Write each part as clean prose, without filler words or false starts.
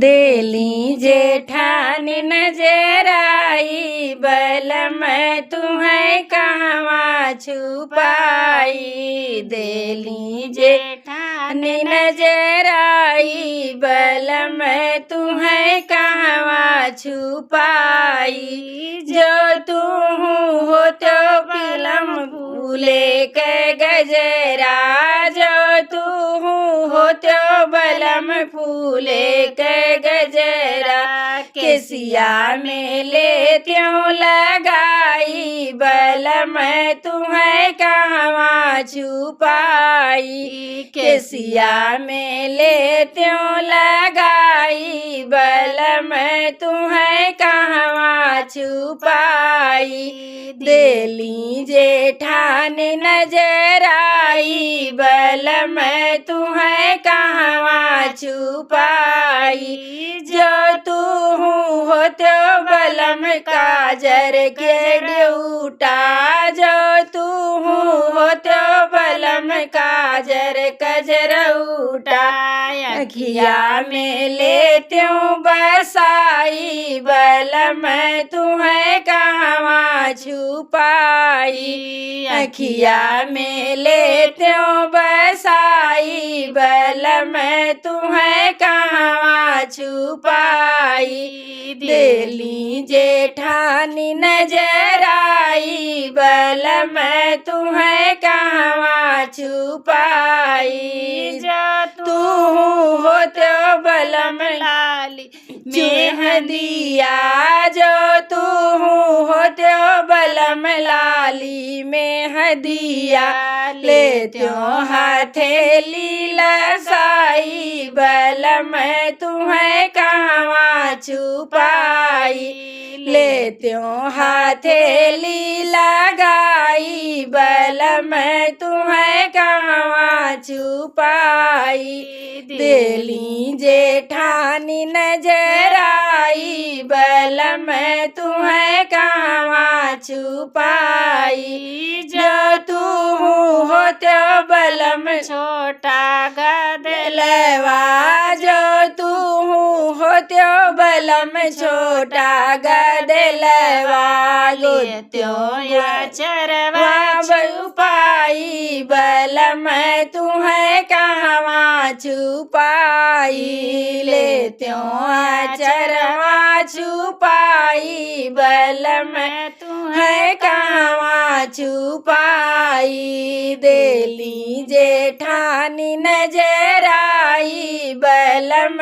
देली जेठानी नजराई बलम तुम्हें कहवा छुपाई। देली जेठानी नजराई बलम तुम्हें कहवा छुपाई। जो तू हो तो बिलम फूले के गजरा, जो तू हो तो बलम फूले के गजरा। केसिया में ले त्यों लगाई बलम तुम्हें कहवा छुपाई। केसिया में ले त्यों लगाई बलम तुम्हें कहवा छुपाई। देली जेठानी नजराई बलम तुम्हें कहवा छुपाई। जो तू हो तो बलम काजर के ड्यूटा, जो तू हो तो बलम काजर कजरऊटा। अखिया में ले त्यों बसाई बलम तुम्हें कहवा छुपाई। अखिया में ले त्यों बसाई बलम तुम्हें कहवा छुपाई। देली जेठानी नजराई बलम तुम्हें कहवा छुपाई। जो तू हो तो बलम लाली मेहंदिया, जो तू हो तो बलम लाली मेहंदिया। ले त्यों हथेली लसाई बलम तुम्हें कहवा छुपाई। ले त्यों हथेली लगाई बलम तुम्हें कहवा छुपाई। देली जेठानी नजराई बलम तुम्हें कहवा छुपाई। जो तू हो तो बलम छोटा गदलवा, जो तू हो तो बलम छोटा गदलवा। ले त्यों चरवा छुपाई बलम तुम्हें कहवा छुपाई। ले त्यों चरवा छुपाई बलम तुम्हें कहवा छुपाई। देली जेठानी नजराई बलम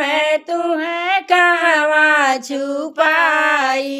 तुम्हें कहवा छुपाई।